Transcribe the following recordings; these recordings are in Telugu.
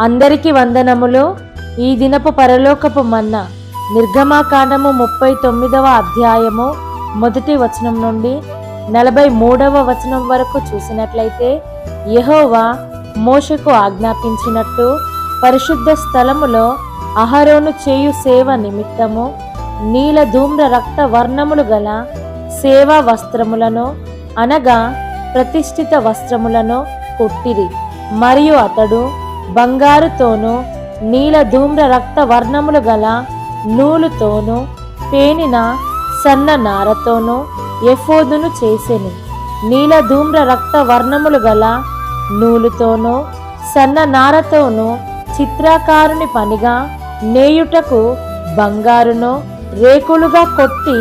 అందరికీ వందనములు. ఈ దినపు పరలోకపు మన్నా నిర్గమాకాండము 39వ అధ్యాయము 1వ వచనం నుండి 43వ వచనం వరకు చూసినట్లయితే, యెహోవా మోషేకు ఆజ్ఞాపించినట్టు పరిశుద్ధ స్థలములో అహరోను చేయు సేవ నిమిత్తము నీల ధూమ్ర రక్త వర్ణములు గల సేవా వస్త్రములను అనగా ప్రతిష్ఠిత వస్త్రములను కుట్టిరి. మరియు అతడు బంగారుతోనూ నీల ధూమ్ర రక్త వర్ణములు గల నూలుతోనూ పేనిన సన్న నారతోనూ ఎఫోదును చేసెను. నీల ధూమ్ర రక్త వర్ణములు గల నూలుతోనూ సన్న నారతోనూ చిత్రాకారుని పనిగా నేయుటకు బంగారును రేకులుగా కొట్టి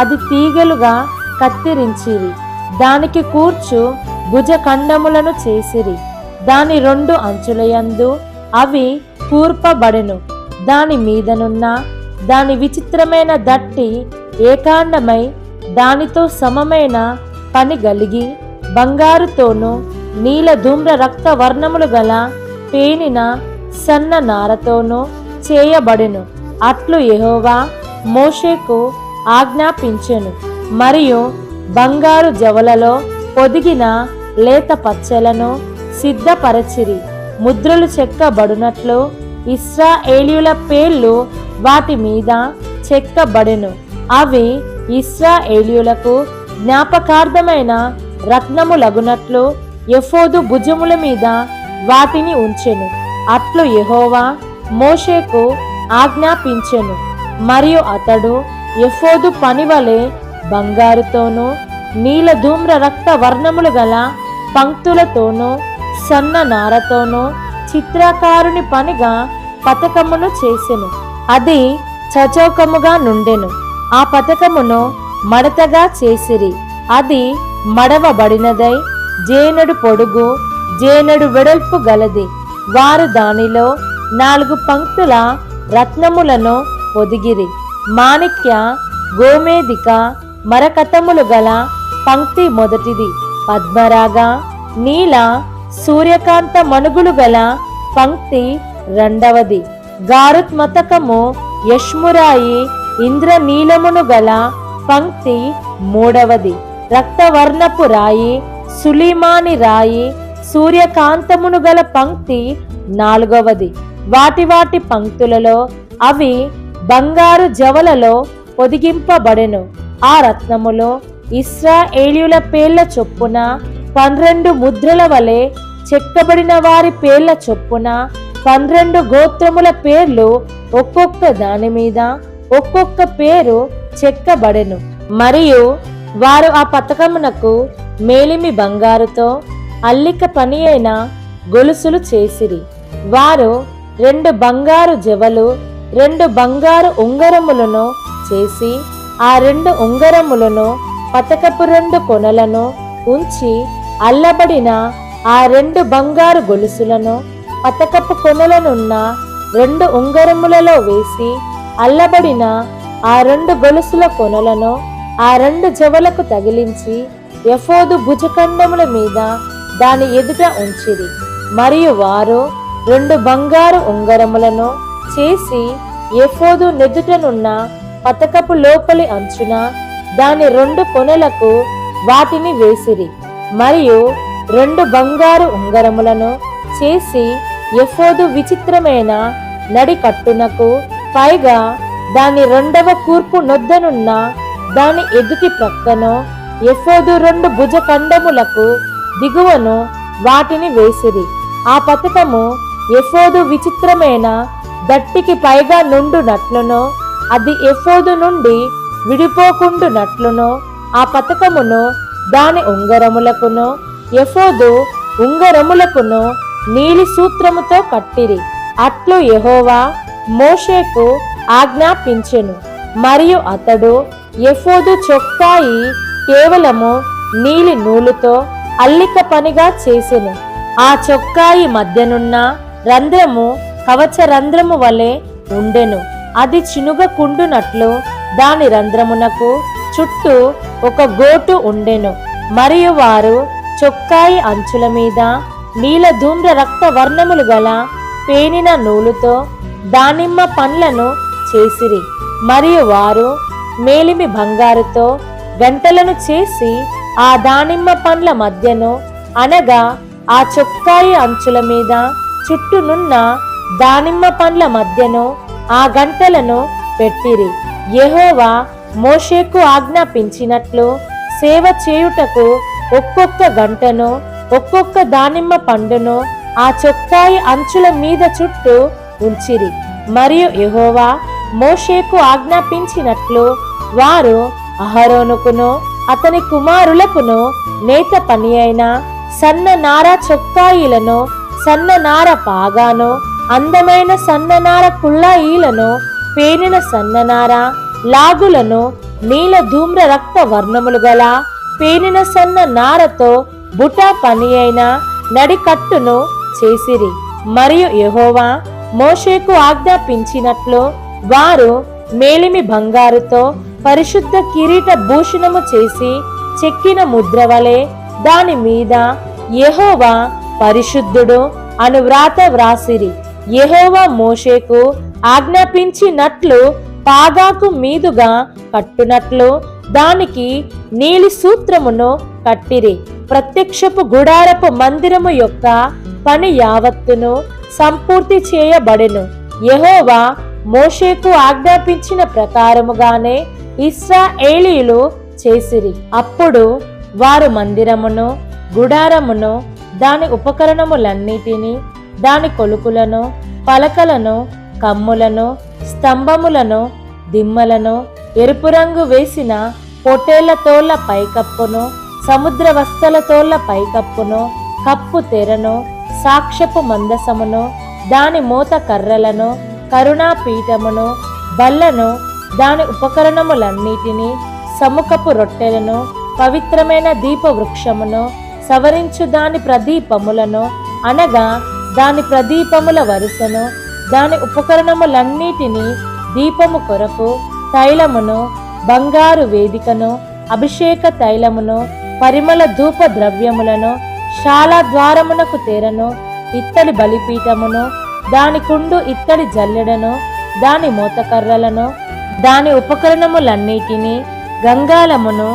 అది తీగలుగా కత్తిరించిరి. దానికి కూర్చు భుజఖండములను చేసిరి. దాని 2 అంచులయందు అవి కూర్పబడెను. దాని మీదనున్న దాని విచిత్రమైన దట్టి ఏకాండమై దానితో సమమైన పని గలిగి బంగారుతోనూ నీల ధూమ్ర రక్త వర్ణములు గల పేనిన సన్న నారతోనూ చేయబడెను. అట్లు యెహోవా మోషేకు ఆజ్ఞాపించెను. మరియు బంగారు జవలలో పొదిగిన లేత పచ్చలను సిద్ధపరచిరి. ముద్రలు చెక్కబడినట్లు ఇశ్రాయేలీయుల పేర్లు వాటి మీద చెక్కబడెను. అవి ఇశ్రాయేలీయులకు జ్ఞాపకార్థమైన రత్నములగునట్లు ఎఫోదు భుజముల మీద వాటిని ఉంచెను. అట్లు యెహోవా మోషేకు ఆజ్ఞాపించెను. మరియు అతడు ఎఫోదు పనివలె బంగారుతోనూ నీల ధూమ్ర రక్త వర్ణములు గల పంక్తులతోనూ సన్న నారతోనూ చిత్రకారుని పనిగా పతకమును చేసెను. అది చచౌకముగా నుండెను. ఆ పతకమును మడతగా చేసిరి. అది మడవబడినదై జేనెడు పొడుగు జేనెడు వెడల్పు గలది. వారు దానిలో 4 పంక్తుల రత్నములను పొదిగిరి. మాణిక్య గోమేదిక మరకతములు గల పంక్తి మొదటిది, పద్మరాగ నీల సూర్యకాంత మనుగులు గల పంక్తి రెండవది, గారుత్మతకము యష్మురాయి ఇంద్రనీలమును గల పంక్తి మూడవది, రక్తవర్ణపు రాయి సులీమాని రాయి సూర్యకాంతమును గల పంక్తి నాలుగవది. వాటి వాటి పంక్తులలో అవి బంగారు జవలలో పొదిగింపబడెను. ఆ రత్నములో ఇశ్రాయేలీయుల పేర్ల చొప్పున 12 ముద్రల వలె చెక్కబడిన వారి పేర్ల చొప్పున 12 గోత్రముల పేర్లు ఒక్కొక్క దాని మీద ఒక్కొక్క పేరు చెక్కబడెను. మరియు వారు ఆ పతకమునకు మేలిమి బంగారుతో అల్లిక పని అయిన గొలుసులు చేసిరి. వారు 2 బంగారు జవలు 2 బంగారు ఉంగరములను చేసి ఆ 2 ఉంగరములను పతకపు 2 కొనలను ఉంచి అల్లబడిన ఆ 2 బంగారు గొలుసులను పతకపు కొనలనున్న 2 ఉంగరములలో వేసి అల్లబడిన ఆ 2 గొలుసుల కొనలను ఆ 2 జవలకు తగిలించి ఎఫోదు భుజఖండముల మీద దాని ఎదుట ఉంచిరి. మరియు వారు 2 బంగారు ఉంగరములను చేసి ఎఫోదు నెదుటనున్న పతకపు లోపలి అంచున దాని 2 కొనలకు వాటిని వేసిరి. మరియు 2 బంగారు ఉంగరములను చేసి ఎఫోదు విచిత్రమైన నడి కట్టునకు పైగా దాని 2వ కూర్పు నొద్దనున్న దాని ఎదుటి ప్రక్కను ఎఫోదు 2 భుజఖండములకు దిగువను వాటిని వేసిరి. ఆ పతకము ఎఫోదు విచిత్రమైన దట్టికి పైగా నుండునట్లును అది ఎఫోదు నుండి విడిపోకుండునట్లును ఆ పతకమును దాని ఉంగరములకును ఎఫోదు ఉంగరములకును నీలి సూత్రముతో కట్టిరి. అట్లు యెహోవా మోషేకు ఆజ్ఞాపించెను. మరియు అతడు ఎఫోదు చొక్కాయి కేవలము నీలి నూలుతో అల్లిక పనిగా చేసెను. ఆ చొక్కాయి మధ్యనున్న రంధ్రము కవచ రంధ్రము వలె ఉండెను. అది చినుగకుండునట్లు దాని రంధ్రమునకు చుట్టూ ఒక గోటు ఉండెను. మరియు వారు చొక్కాయి అంచుల మీద నీల ధూమ్ర రక్త వర్ణములు గల పేనిన నూలుతో దానిమ్మ పండ్లను చేసిరి. మరియు వారు మేలిమి బంగారుతో గంటలను చేసి ఆ దానిమ్మ పండ్ల మధ్యను, అనగా ఆ చొక్కాయి అంచుల మీద చుట్టూనున్న దానిమ్మ పండ్ల మధ్యను ఆ గంటలను పెట్టిరి. యెహోవా మోషేకు ఆజ్ఞాపించినట్లు సేవ చేయుటకు ఒక్కొక్క గంటను, ఒక్కొక్క దానిమ్మ పండును ఆ చొక్కాయి అంచుల మీద చుట్టూ ఉంచిరి. మరియు యెహోవా మోషేకు ఆజ్ఞాపించినట్లు వారు అహరోనుకును అతని కుమారులకును నేత పని అయిన సన్న నార చొక్కాయిలను, సన్న నార పాగాను, అందమైన సన్ననార కుళ్ళాయిలను, పేనిన సన్ననార లాగులను, నీల ధూమ్ర రక్త వర్ణములు గల పేనిన సన్న నారతో బుటా పని అయిన నడికట్టును చేసిరి. మరియు యెహోవా మోషేకు ఆజ్ఞాపించినట్లు వారు మేలిమి బంగారుతో పరిశుద్ధ కిరీట భూషణము చేసి చెక్కిన ముద్ర వలె దాని మీద యెహోవా పరిశుద్ధుడు అను వ్రాత వ్రాసిరి. యెహోవా మోషేకు ఆజ్ఞాపించినట్లు పాగాకు మీదుగా కట్టునట్లు దానికి నీలి సూత్రమును కట్టిరి. ప్రత్యక్షపు గుడారపు మందిరము యొక్క పని యావత్తును సంపూర్తి చేయబడెను. యెహోవా మోషేకు ఆజ్ఞాపించిన ప్రకారముగానే ఇశ్రాయేలీయులు చేసిరి. అప్పుడు వారు మందిరమును, గుడారమును, దాని ఉపకరణములన్నిటినీ, దాని కొలుకులను, పలకలను, కమ్ములను, స్తంభములను, దిమ్మలను, ఎరుపు రంగు వేసిన పొటేళ్ల తోళ్ల పైకప్పును, సముద్ర వస్తల తోళ్ల పైకప్పును, కప్పు తెరను, సాక్ష్యపు మందసమును, దాని మోత కర్రలను, కరుణాపీఠమును, బల్లను, దాని ఉపకరణములన్నిటినీ, సముఖపు రొట్టెలను, పవిత్రమైన దీప వృక్షమును, సవరించు దాని ప్రదీపములను, అనగా దాని ప్రదీపముల వరుసను, దాని ఉపకరణములన్నిటినీ, దీపము కొరకు తైలమును, బంగారు వేదికను, అభిషేక తైలమును, పరిమళ ధూప ద్రవ్యములను, శాల ద్వారమునకు తెరను, ఇత్తడి బలిపీఠమును, దాని కుండు ఇత్తడి జల్లెడను, దాని మోతకర్రలను, దాని ఉపకరణములన్నిటినీ, గంగాలమును,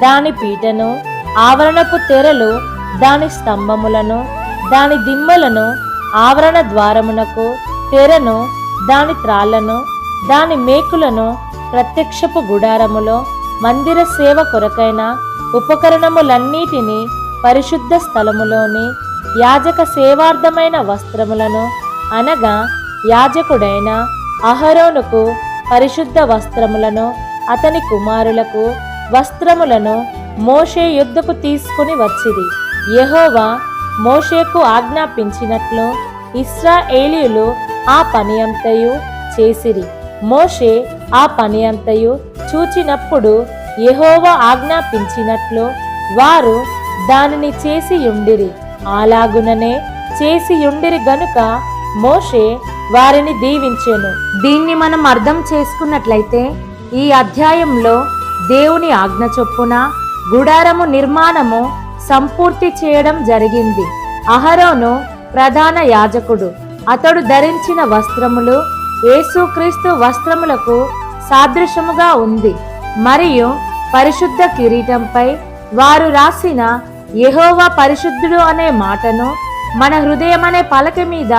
దాని పీటను, ఆవరణపు తెరలు, దాని స్తంభములను, దాని దిమ్మలను, ఆవరణ ద్వారమునకు తెరను, దాని త్రాళ్లను, దాని మేకులను, ప్రత్యక్షపు గుడారములో మందిర సేవ కొరకైన ఉపకరణములన్నిటినీ, పరిశుద్ధ స్థలములోని యాజక సేవార్థమైన వస్త్రములను, అనగా యాజకుడైన అహరోనుకు పరిశుద్ధ వస్త్రములను, అతని కుమారులకు వస్త్రములను మోషే యుద్ధకు తీసుకుని వచ్చిరి. యెహోవా మోషేకు ఆజ్ఞాపించినట్లు ఇశ్రాయేలీయులు ఆ పని అంతయు చేసిరి. మోషే ఆ పని అంతయు చూచినప్పుడు యెహోవా ఆజ్ఞాపించినట్లు వారు దానిని చేసి యుండిరి. అలాగుననే చేసి యుండిరి గనుక మోషే వారిని దీవించెను. దీన్ని మనం అర్థం చేసుకున్నట్లయితే ఈ అధ్యాయంలో దేవుని ఆజ్ఞ చొప్పున గుడారము నిర్మాణము సంపూర్తి చేయడం జరిగింది. అహరోను ప్రధాన యాజకుడు. అతడు ధరించిన వస్త్రములు యేసుక్రీస్తు వస్త్రములకు సాదృశ్యముగా ఉంది. మరియు పరిశుద్ధ కిరీటంపై వారు రాసిన యెహోవా పరిశుద్ధుడు అనే మాటను మన హృదయం అనే పలక మీద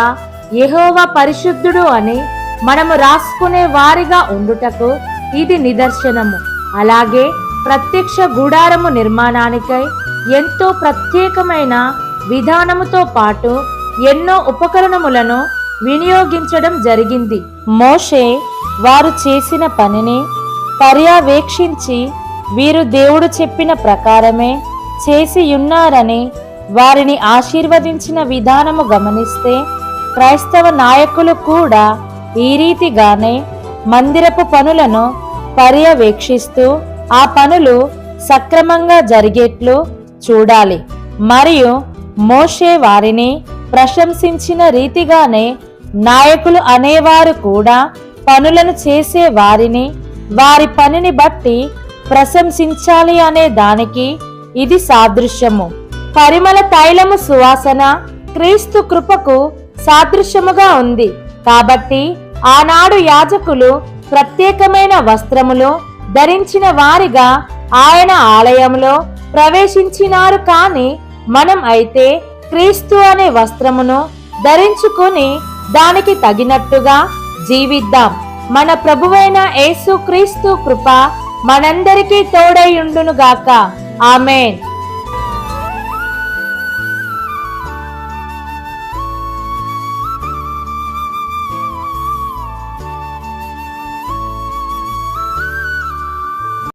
యెహోవా పరిశుద్ధుడు అని మనము రాసుకునే వారిగా ఉండుటకు ఇది నిదర్శనము. అలాగే ప్రత్యక్ష గుడారము నిర్మాణానికై ఎంతో ప్రత్యేకమైన విధానముతో పాటు ఎన్నో ఉపకరణములను వినియోగించడం జరిగింది. మోషే వారు చేసిన పనిని పర్యవేక్షించి వీరు దేవుడు చెప్పిన ప్రకారమే చేసి ఉన్నారని వారిని ఆశీర్వదించిన విధానము గమనిస్తే క్రైస్తవ నాయకులు కూడా ఈ రీతిగానే మందిరపు పనులను పర్యవేక్షిస్తూ ఆ పనులు సక్రమంగా జరిగేట్లు చూడాలి. మరియు మోషే వారిని ప్రశంసించిన రీతిగానే నాయకులు అనేవారు కూడా పనులను చేసే వారిని వారి పనిని బట్టి ప్రశంసించాలి అనే దానికి ఇది సాదృశ్యము. పరిమళ తైలము సువాసన క్రీస్తు కృపకు సాదృశ్యముగా ఉంది. కాబట్టి ఆనాడు యాజకులు ప్రత్యేకమైన వస్త్రములు ధరించిన వారిగా ఆయన ఆలయంలో ప్రవేశించినారు. కాని మనం అయితే క్రీస్తు అనే వస్త్రమును ధరించుకుని దానికి తగినట్టుగా జీవిద్దాం. మన ప్రభువైన యేసు క్రీస్తు కృప మనందరికీ తోడైయుండునుగాక. ఆమేన్.